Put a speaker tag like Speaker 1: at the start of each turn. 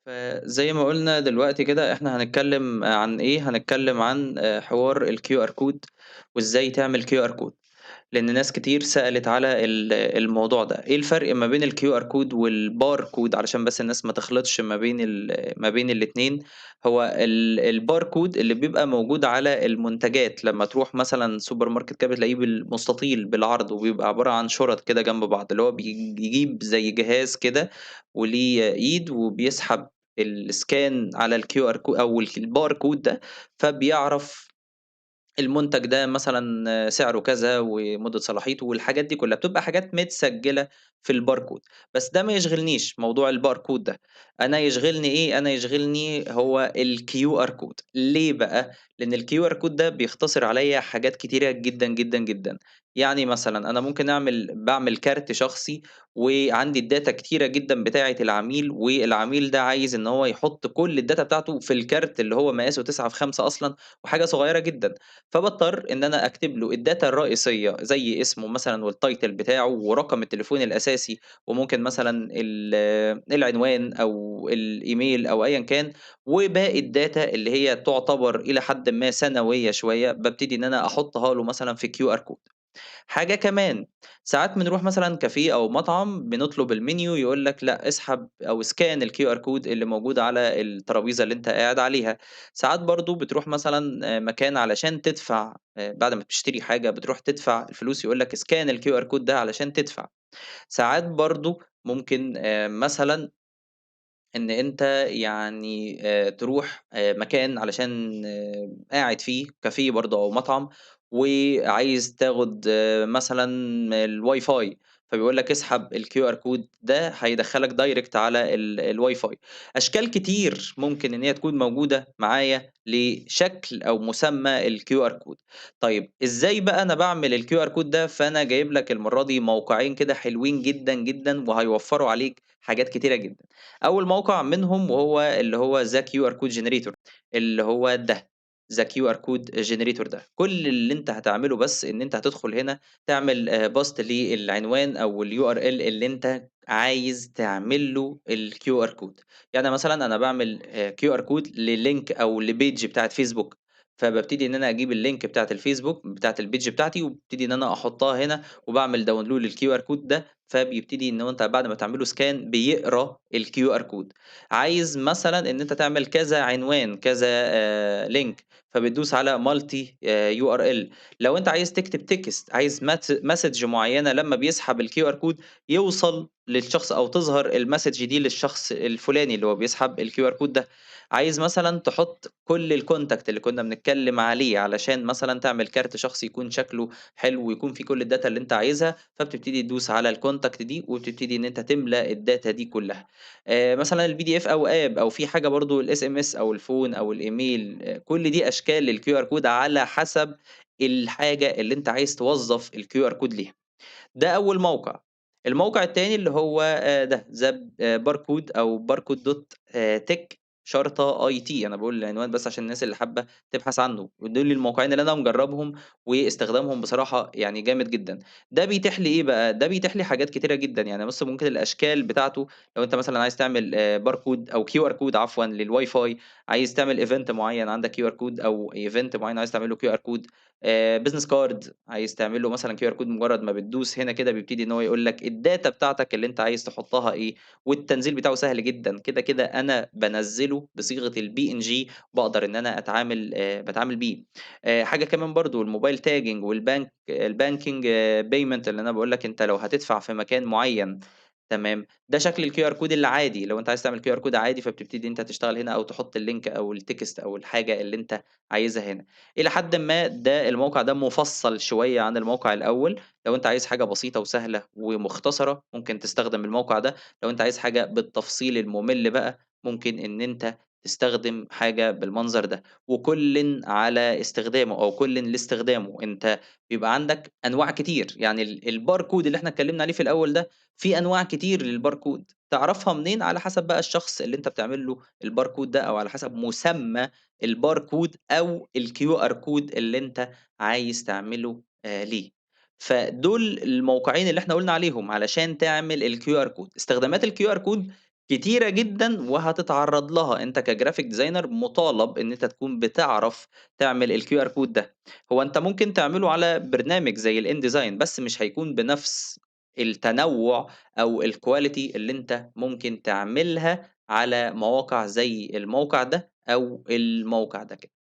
Speaker 1: فزي ما قُلنا دلوقتي كده إحنا هنتكلّم عن إيه، هنتكلّم عن حوار الQR code وإزاي تعمل QR code، لإن ناس كتير سألت على الموضوع ده، إيه الفرق ما بين الQR code والbarcode علشان بس الناس ما تخلطش ما بين الاتنين. هو الbarcode اللي بيبقى موجود على المنتجات، لمّا تروح مثلًا سوبر ماركت كده بتلاقيه بالمستطيل بالعرض وبيبقى عبارة عن شُرَط كده جنب بعض، اللي هو بيجيب زي جهاز كده وليه إيد وبيسحب الscan على الQR أو الbarcode ده، فبيعرف المنتج ده مثلًا سعره كذا ومدة صلاحيته والحاجات دي كلّها، بتبقى حاجات متسجّلة في الbarcode. بس ده ما يشغلنيش موضوع الbarcode ده، أنا يشغلني إيه، أنا يشغلني هو الQR code. ليه بقى؟ لإن الQR code ده بيختصر عليّا حاجات كتيرة جدًا، جدًا، جدًا. يعني مثلًا أنا ممكن باعمل كارت شخصي وعندي الdata كتيرة جدًا بتاعة العميل، والعميل ده عايز إن هو يحُط كل الdata بتاعته في الكارت اللي هو مقاسه 9 في 5 أصلًا وحاجة صغيّرة جدًا. فباضطر إن أنا أكتب له الdata الرئيسية زي اسمه مثلًا والtitle بتاعه ورقم التليفون الأساسي، وممكن مثلًا العنوان أو الإيميل أو أيًا كان، وباقي الdata اللي هي تعتبر إلى حدٍ ما ثانوية شوية، بابتدي إن أنا أحطها له مثلًا في QR code. حاجة كمان، ساعات بنروح مثلًا كافيه أو مطعم بنطلب الmenu يقول لك لأ اسحب أو scan الQR code اللي موجود على الترابيزة اللي أنت قاعد عليها. ساعات برضه بتروح مثلًا مكان علشان تدفع بعد ما بتشتري حاجة بتروح تدفع الفلوس يقول لك scan الQR code ده علشان تدفع. ساعات برضه ممكن مثلًا إن أنت يعني تروح مكان علشان قاعد فيه كافيه برضه أو مطعم، وعايز تاخد مثلًا الWiFi، فبيقول لك اسحب الQR code ده هيدخّلك direct على الWiFi. أشكال كتير ممكن إن هي تكون موجودة معايا لشكل أو مسمى الQR code. طيب إزاي بقى أنا باعمل الQR code ده؟ فأنا جايب لك المرّة دي موقعين كده حلوين جدًا، جدًا، وهيوفّروا عليك حاجات كتيرة جدًا. أول موقع منهم وهو اللي هو The QR Code Generator، اللي هو ده، The QR Code Generator ده. كل اللي أنت هتعمله بس إن أنت هتدخل هنا تعمل paste للعنوان أو الURL اللي أنت عايز تعمل له الQR code. يعني مثلًا أنا باعمل QR code لlink أو لpage بتاعة فيسبوك، فبابتدي إن أنا أجيب الlink بتاعة الفيسبوك بتاعة الpage بتاعتي، وابتدي إن أنا أحطها هنا، وباعمل download للQR code ده، فبيبتدي إن هو أنت بعد ما تعمل له scan بيقرا الQR code. عايز مثلًا إن أنت تعمل كذا عنوان، كذا link، فبتدوس على multi URL. لو أنت عايز تكتب text، عايز message معيّنة لمّا بيسحب الQR code يوصل للشخص أو تظهر الmessage دي للشخص الفلاني اللي هو بيسحب الQR code ده. عايز مثلًا تحط كل الcontact اللي كنا بنتكلم عليه علشان مثلًا تعمل كارت شخصي يكون شكله حلو ويكون فيه كل الdata اللي أنت عايزها، فبتبتدي تدوس على الcontact دي وبتبتدي إن أنت تملى الdata دي كلّها. مثلًا الPDF أو app أو في حاجة برضه الSMS أو الفون أو الإيميل، كل دي أشكال للQR code على حسب الحاجة اللي أنت عايز توظّف الQR code ليها. ده أول موقع. الموقع التاني اللي هو ده barcode أو barcode.tech أنا باقول العنوان بس عشان الناس اللي حابة تبحث عنه، ودول الموقعين اللي أنا مجرّبهم واستخدامهم بصراحة يعني جامد جدًا. ده بيتيح لي إيه بقى، ده بيتيح لي حاجات كتيرة جدًا، يعني بُص ممكن الأشكال بتاعته لو أنت مثلًا عايز تعمل barcode أو QR code عفوًا للWiFi، عايز تعمل event معيّن عندك QR code أو event معيّن عايز تعمل له QR code، business card عايز تعمل له مثلًا QR code مجرد ما بتدوس هنا كده بيبتدي إن هو يقول لك الdata بتاعتك اللي أنت عايز تحطها إيه، والتنزيل بتاعه سهل جدًا، كده أنا بانزّله بصيغة الPNG باقدر إن أنا باتعامل بيه. حاجة كمان برضه الmobile tagging الbanking payment اللي أنا باقول لك أنت لو هتدفع في مكان معين، تمام، ده شكل الQR code العادي، لو أنت عايز تعمل QR code عادي فبتبتدي أنت تشتغل هنا أو تحط الlink أو الtext أو الحاجة اللي أنت عايزها هنا. إلى حدٍ ما الموقع ده مُفصّل شوية عن الموقع الأول، لو أنت عايز حاجة بسيطة وسهلة ومختصرة ممكن تستخدم الموقع ده، لو أنت عايز حاجة بالتفصيل المُمِل بقى ممكن إن أنت تستخدم حاجة بالمنظر ده، وكُلٍ على استخدامه أو كُلٍ لاستخدامه. أنت بيبقى عندك أنواع كتير، يعني الbarcode اللي إحنا اتكلمنا عليه في الأول ده، في أنواع كتير للbarcode تعرفها منين؟ على حسب بقى الشخص اللي أنت بتعمل له الbarcode ده أو على حسب مسمى الbarcode أو الQR code اللي أنت عايز تعمله ليه. فدول الموقعين اللي إحنا قُلنا عليهم علشان تعمل الQR code. استخدامات الQR code كتيرة جدًا وهتتعرّض لها، أنت كgraphic designer مطالب إن أنت تكون بتعرف تعمل الQR code ده، هو أنت ممكن تعمله على برنامج زي الInDesign بس مش هيكون بنفس التنوُّع أو الquality اللي أنت ممكن تعملها على مواقع زي الموقع ده أو الموقع ده كده.